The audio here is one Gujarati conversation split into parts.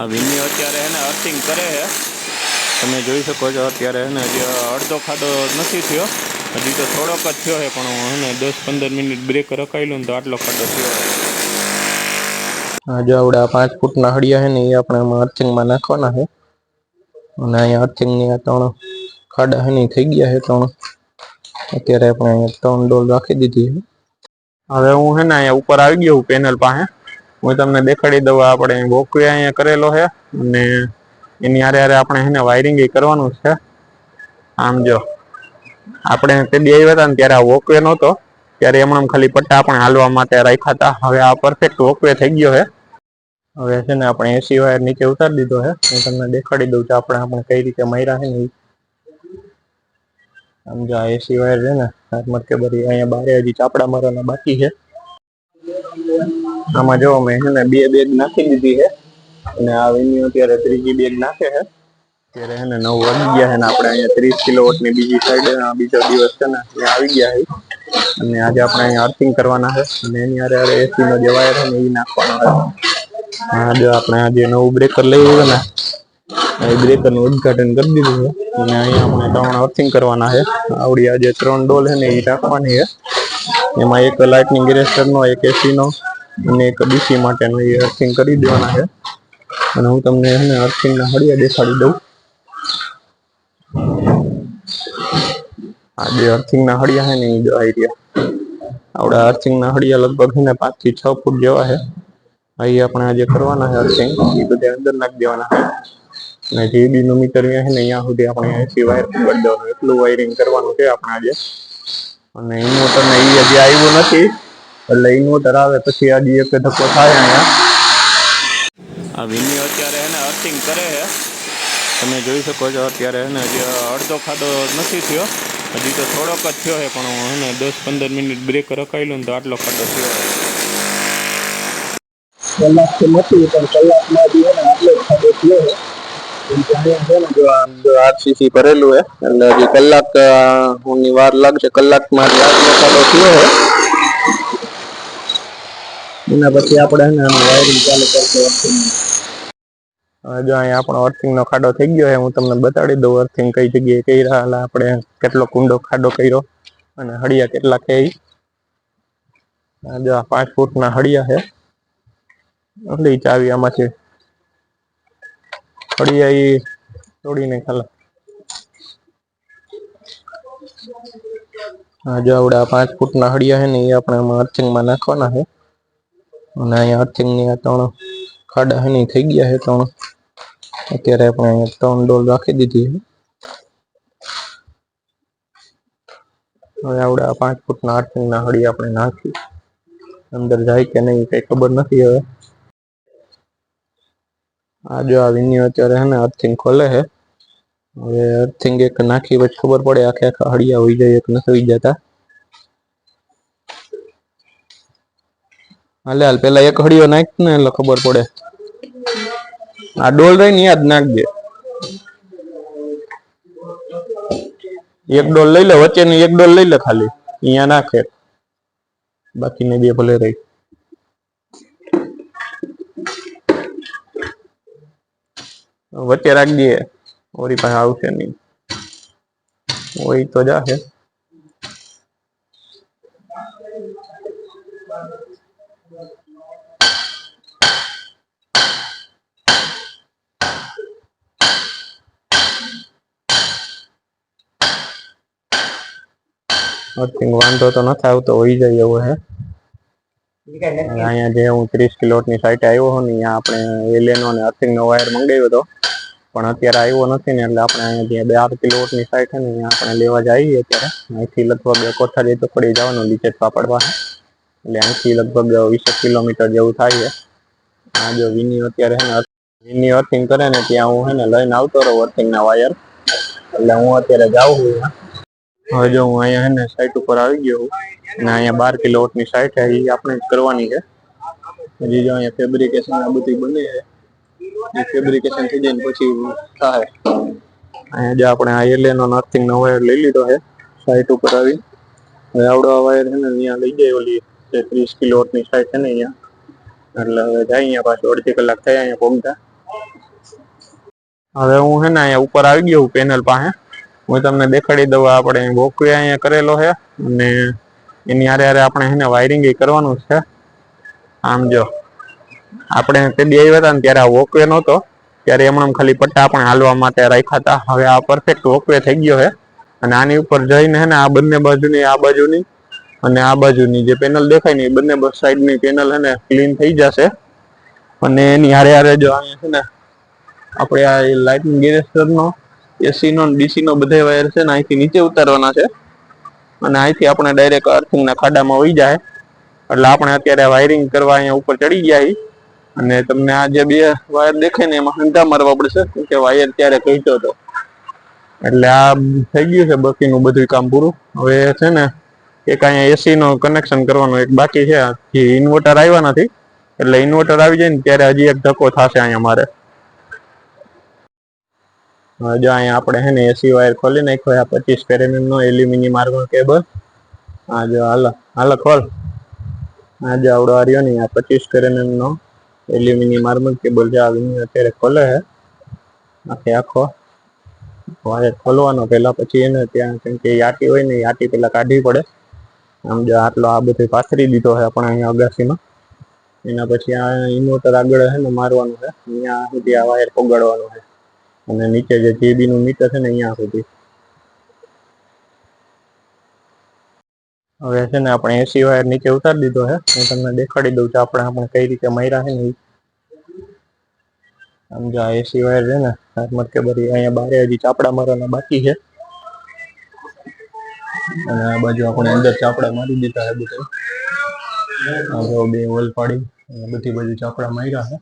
આ વિન્યુ અત્યારે એને અર્થિંગ કરે છે, તમે જોઈ શકો છો. અત્યારે એને હજી અડધો ખાડો નથી થયો, હજી તો થોડોક જ થયો છે, પણ એને 10-15 મિનિટ બ્રેક રખાયેલું ને તો આટલો ખાડો થયો છે. જો આવડા 5 ફૂટના હળિયા છે ને એ આપણે આમાં અર્થિંગમાં નાખવાના છે. અને અહીંયા અર્થિંગની 3 ખાડા છે ને થઈ ગયા છે 3. અત્યારે આપણે 3 ડોલ રાખી દીધી છે. હવે હું છે ને અહીંયા ઉપર આવી ગયો પેનલ પાસે. હું તમને દેખાડી દઉં, આપણે વોકવે અહીંયા કરેલો છે અને એની હારે આપણે છે ને વાયરિંગ કરવાનું છે. આમ જો આપણે તે દી આવ્યા હતા ને ત્યારે આ વોકવે નહોતો, ત્યારે એમણે ખાલી પટ્ટા આપણે હાલવા માટે રાખ્યા હતા. હવે આ પરફેક્ટ વોકવે થઈ ગયો છે. હવે છે ને આપણે એસી વાયર નીચે ઉતારી દીધો છે. હું તમને દેખાડી દઉં કે આપણે કઈ રીતે માર્યા છે ને. આમ જો આ એસી વાયર છે ને હાથમાં કેબલ અહીંયા બારે હજી ચાપડા મારવાના બાકી છે. આમાં જો મેં છે ને 2 બેગ નાખી દીધી છે અને આ વિન્યુ અત્યારે 3જી બેગ નાખે છે. અત્યારે છે ને 9 વાગી ગયા છે ને આપણે અહીંયા 30 કિલોવોટની બીજી સાઈડ બીજો દિવસ છે ને ત્યાં આવી ગયા છે. અને આજે આપણે અહીંયા અર્થિંગ કરવાના છે અને એની હારે એસી નો જે વાયર છે ને એ નાખવાનો છે. હા જો આપણે આજે નવું બ્રેકર લઈ આવ્યો ને, એ બ્રેકરનું ઉદ્ઘાટન કરી દીધું છે અને અહીંયા આપણે 3 અર્થિંગ કરવાના છે. આવડી આજે 3 ડોલ છે ને એ રાખવાની છે. એમાં એક લાઇટનિંગ એરેસ્ટરનો, એક એસીનો અને એક ડીસી માટેનો એ અર્થિંગ કરી દેવાના છે. અને હું તમને એને અર્થિંગના હળિયા દેખાડી દઉં. આ જે અર્થિંગના હળિયા છે ને એ જો આવી રહ્યા. આવડા અર્થિંગના હળિયા લગભગ છે ને 5 થી 6 ફૂટ જેવા છે. અહીં આપણે આજે કરવાના છે અર્થિંગ, એ બધા અંદર નાખી દેવાના છે. અને જે બીનું મીટર છે ને અહીંયા સુધી આપણે એસી વાયર કરી દેવાનું, એટલું વાયરિંગ કરવાનું છે આપણે આજે. અને ઇન્વર્ટર ને એ હજી આવ્યું નથી, એટલે ઇન્વર્ટર આવે પછી આજે એક ધક્કો થાય અહીંયા. આ વિન્યુ અત્યારે એને અર્થિંગ કરે છે, તમે જોઈ શકો છો. અત્યારે એને હજી અડધો ખાડો નથી થયો, હજી તો થોડોક જ થયો છે, પણ એને 10-15 મિનિટ બ્રેક રખાયેલું ને તો આટલો ખાડો થયો છે. કલાક નથી પણ કલાકમાં બી એને આટલો ખાડો થયો છે. જો આરસીસી ભરેલું છે એટલે હજી કલાક ની વાર લાગશે. કલાકમાં આટલો ખાડો થયો છે. એના પછી આપણે છે ને વાયરિંગ ચાલુ કરશું. જો અહીંયા આપણો અર્થિંગ નો ખાડો થઈ ગયો છે. હું તમને બતાડી દઉં અર્થિંગ કઈ જગ્યાએ કર્યા, એટલે આપણે કેટલો કુંડો ખાડો કર્યો અને હળિયા કેટલા છે. જો 5 ફૂટના હળિયા છે. એટલે ચાવી આમાંથી હળિયા એ તોડીને ખાલા. હા જો આવડા 5 ફૂટના હળિયા છે ને એ આપણે આમાં અર્થિંગમાં નાખવાના છે. અને અહીંયા અર્થિંગની 3 ખાડા છે ને થઈ ગયા છે 3. અત્યારે આપણે 3 ડોલ રાખી દીધી છે. હવે આવડા 5 ફૂટના અર્થિંગના હળી આપણે નાખી, અંદર જાય કે નહીં કઈ ખબર નથી. હવે આ જો આ વિન્યુ અત્યારે છે ને અર્થિંગ ખોલે છે. હવે અર્થિંગ એક નાખી પછી ખબર પડે આખે આખા હળિયા હોઈ જાય એક નથી હોઈ જતા. હાલ પેલા એક હળિયો નાખ ને એટલે ખબર પડે. આ ડોલ રહી ને યાદ નાખજે. એક ડોલ લઈ લે, વચ્ચેની એક ડોલ લઈ લે, ખાલી અહીંયા નાખે, બાકીને 2 ભલે રહી. વચ્ચે રાખી દે, ઓરી પાસે આવશે નહીં હોય તો જાશે. અર્થિંગ વાંધો તો નથી આવતો, હોઈ જાય એવો છે. અહીંયા જે હું 30 કિલોવોટની સાઈટે આવ્યો છું ને, અહીંયા આપણે એલેનો અને અર્થિંગનો વાયર મંગાવ્યો હતો, પણ અત્યારે આવ્યો નથી ને, એટલે આપણે અહીંયા જે 12 કિલોવોટની સાઈટ છે ને અહીંયા આપણે લેવા જઈએ. અત્યારે અહીંથી લગભગ કોઠારી તો પડી જવાનું નીચે પાપડવા, એટલે અહીંથી લગભગ 20 કિલોમીટર જેવું થાય છે. આ જો વિન્યુ અત્યારે છે ને વિન્યુ અર્થિંગ કરે ને ત્યાં હું છે ને લઈને આવતો રહું અર્થિંગના વાયર, એટલે હું અત્યારે જાઉં છું. હવે જો હું અહીંયા છે ને સાઈટ ઉપર આવી ગયો છું અને અહીંયા 12 કિલોવોટની સાઈટ છે, એ આપણે જ કરવાની છે. હજી જો અહીંયા ફેબ્રિકેશન આ બધી બને છે, એ ફેબ્રિકેશન થઈ જાય ને પછી થાય. અહીંયા જે આપણે આ એલેનો અર્થિંગનો વાયર લઈ લીધો છે સાઈટ ઉપર આવી. હવે આવડો વાયર છે ને અહીંયા લઈ જાય ઓલી જે 30 કિલોવોટની સાઈટ છે ને અહીંયા, એટલે હવે જાય અહીંયા પાછું 1.5 કલાક થયા અહીંયા પહોંચતા. હવે હું હે ને અહીંયા ઉપર આવી ગયો હું પેનલ પાસે. હું તમને દેખાડી દઉં આપણે વોકવે અહીંયા કરેલો છે અને એની હારે હારે આપણે હે ને વાયરિંગ કરવાનું છે. આમ જો આપણે તે દી આવ્યા હતા ને ત્યારે આ વોકવે નહોતો, ત્યારે એમણે ખાલી પટ્ટા આપણે હાલવા માટે રાખ્યા હતા. હવે આ પરફેક્ટ વોકવે થઈ ગયો છે અને આની ઉપર જઈને હે ને આ બંને બાજુની, આ બાજુની અને આ બાજુની જે પેનલ દેખાય ને એ બંને સાઈડની પેનલ હે ને ક્લીન થઈ જશે. અને એની હારે હારે જો અહીંયા છે ને આપણે આ લાઇટિંગ ગેરેસ્ટરનો, એસીનો, ડીસીનો બધા વાયર છે ને અહીંથી નીચે ઉતારવાના છે અને અહીંથી આપણે ડાયરેક્ટ અર્થિંગના ખાડામાં વહી જાય. એટલે આપણે અત્યારે વાયરિંગ કરવા અહીંયા ઉપર ચડી ગયા અને તમને આ જે બે વાયર દેખાય ને એમાં હંધા મારવા પડશે કેમ કે વાયર ત્યારે કહેતો હતો. એટલે આ થઈ ગયું છે બાકીનું બધું કામ પૂરું. હવે છે ને એક અહીંયા એસીનો કનેક્શન કરવાનું એક બાકી છે. જે ઇન્વર્ટર આવ્યા નથી એટલે ઇન્વર્ટર આવી જાય ને ત્યારે હજી એક ધક્કો થશે અહીંયા મારે. જો અહીંયા આપણે હે ને એસી વાયર ખોલી નાખ્યો. આ 25 mm નો એલ્યુમિનિયમ આર્ગોન કેબલ. આ જો હાલ ખોલ. આ જો આવડો આર્યો ને આ 25 mm નો એલ્યુમિનિયમ આર્ગોન કેબલ છે. આ અત્યારે ખોલે છે આખો વાયર ખોલવાનો પેલા, પછી એને ત્યાં કેમ કે યાટી હોય ને યાટી પેલા કાઢવી પડે. આમ જો આટલો આ બધું પાથરી દીધો છે આપણે અહીંયા અગાસીમાં. એના પછી આ ઇન્વર્ટર આગળ છે ને મારવાનું છે, અહીંયા સુધી આ વાયર પગાડવાનું છે અને નીચે જે જીબી નું મીટર છે ને અહીંયા સુધી. હવે છે ને આપણે એસી વાયર નીચે ઉતારી દીધો છે. હું તમને દેખાડી દઉં છું આપણે કઈ રીતે માર્યા છે ને. આમ જો આ એસી વાયર છે ને મત કે બધી અહીંયા બારે હજી ચાપડા મારવાના બાકી છે અને આ બાજુ આપણે અંદર ચાપડા મારી દીધા છે બધું. આ જો બે વોલ પાડી બધી બાજુ ચાપડા માર્યા છે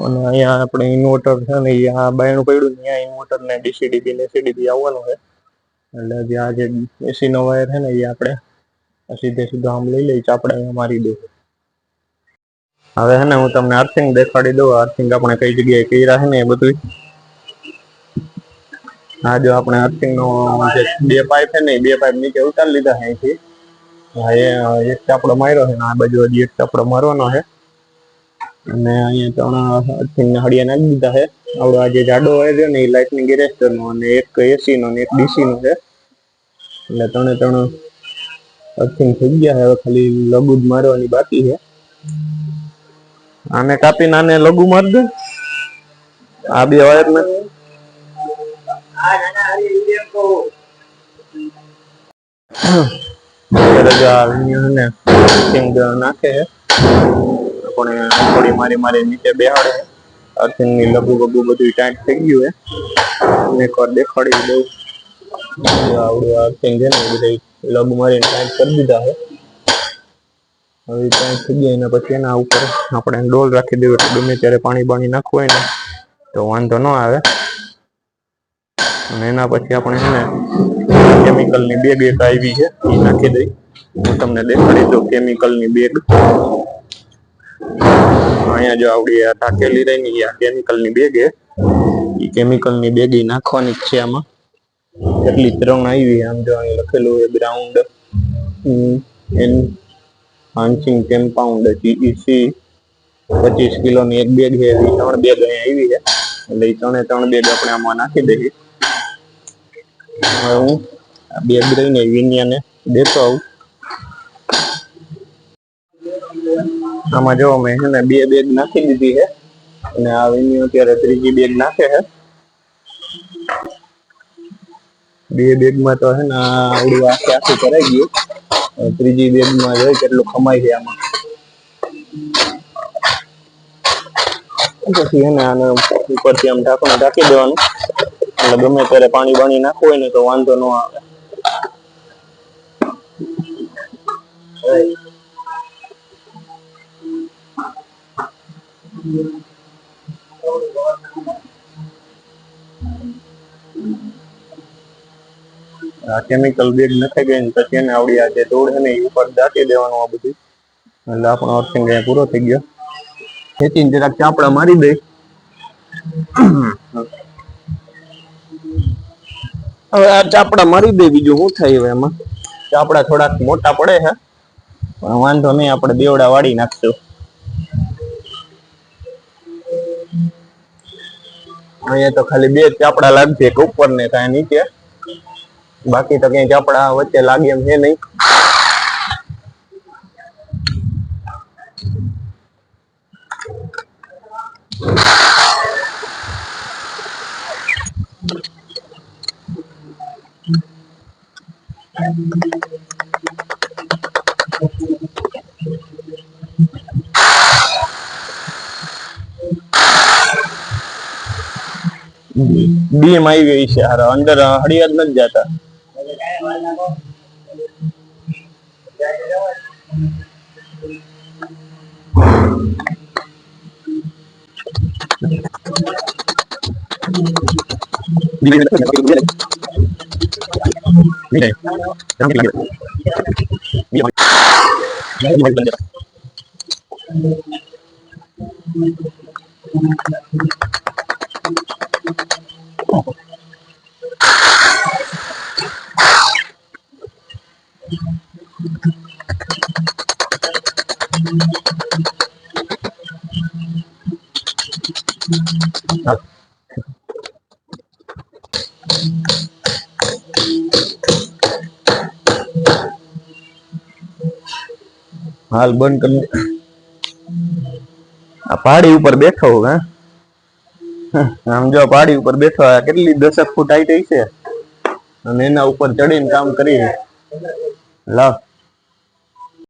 અને અહીંયા આપણે ઇન્વર્ટર છે ને આ બાયણું પડ્યું ને અહીંયા ઇન્વર્ટર ને ડીસીડીબી ને સીડીબી આવવાનું છે. એટલે જે આ જે એસી નો વાયર છે ને એ આપણે સીધે સીધો આમ લઈ લઈ ચાપડા અહીંયા મારી દઉં. હવે છે ને હું તમને અર્થિંગ દેખાડી દઉં. અર્થિંગ આપણે કઈ જગ્યાએ કર્યા છે ને એ બધું. આ જો આપણે અર્થિંગ નો જે બે પાઇપ છે ને એ બે પાઇપ નીચે ઉતારી લીધા છે અહીંથી. એક ચાપડો માર્યો છે ને આ બાજુ હજી એક ચાપડો મારવાનો છે અને અહીંયા ત્રણ અર્થિંગ ના હળિયા નાખી દીધા છે. આવડો આ જે જાડો વાયર છે ને એ લાઇટનિંગ ગેરેસ્ટર નો અને એક એસી નો અને એક ડીસી નો છે. એટલે ત્રણ અર્થિંગ થઈ ગયા છે. હવે ખાલી લઘુ જ મારવાની બાકી છે. આને કાપીને આને લઘુ મારી દે આ બે વાયર ને. નાખે પણ થોડી મારી નીચે બેહાડે. અર્થિંગ ની લઘુ બગુ બધું ટાઈટ થઈ ગયું છે. એકવાર દેખાડી દઉં. આવડું અર્થિંગ છે ને બધું લઘુ મારીને ટાઈટ કરી દીધા છે. હવે ટાઈટ થઈ ગયા એના પછી એના ઉપર આપણે ડોલ રાખી દેવું એટલે ગમે ત્યારે પાણી નાખવું હોય ને તો વાંધો ન આવે. અને એના પછી આપણે છે ને કેમિકલ ની બેગ એક આવી છે એ નાખી દઈ. હું તમને દેખાડી દઉં કેમિકલ ની બેગ. અહીંયા જો આવડી આ ઢાકેલી રહી ને આ કેમિકલ ની બેગ એ કેમિકલ ની બેગ નાખવાની છે. આમાં કેટલી 3 આવી. આમ જો અહીં લખેલું છે ગ્રાઉન્ડ હાન્સિંગ કમ્પાઉન્ડ જીઈસી 25 કિલોની એક બેગ છે. 3 બેગ અહીંયા આવી છે એટલે 3 બેગ આપણે આમાં નાખી દઈએ. હવે હું આ બેગ રહીને વિનિયાને દેતો આવું. આમાં જો મેં છે ને 2 બેગ નાખી દીધી છે અને આ વિનિયો અત્યારે ત્રીજી બેગ નાખે છે. 2 બેગમાં તો છે ને આવડું આખું કરાઈ ગયું. ત્રીજી બેગમાં જોઈ કેટલું કમાય છે આમાં. પછી છે ને આને ઉપરથી આમ ઢાંકણું ઢાંકી દેવાનું એટલે ગમે ત્યારે પાણી નાખવું હોય ને તો વાંધો ન આવે. આ કેમિકલ બેગ નખાઈ ગઈ ને પછી એને આવડી આ જે ધૂળ છે ને એ ઉપર દાટી દેવાનું આ બધું. એટલે આપણો અર્થિંગ પૂરો થઈ ગયો. ખેંચીને જરાક ચાપડા મારી દઈ. હવે આ ચાપડા મારી દે. બીજું શું થાય હવે એમાં. ચાપડા થોડાક મોટા પડે છે પણ વાંધો નહીં, આપણે બેવડા વાળી નાખશું. અહીંયા તો ખાલી બે જ ચાપડા લાગશે, એક ઉપર ને કાંઈ નીચે, બાકી તો કઈ ચાપડા વચ્ચે લાગે એમ છે નહીં. બીમ આવી ગઈ છે, હારા અંદર હળિયા જ નથી જતા. હાલ બંધ કરી. આ પહાડી ઉપર બેઠો હું, આમ જો પહાડી ઉપર બેઠો, કેટલી 10 ફૂટ હાઈટ છે અને એના ઉપર ચડીને કામ કરી. લાવ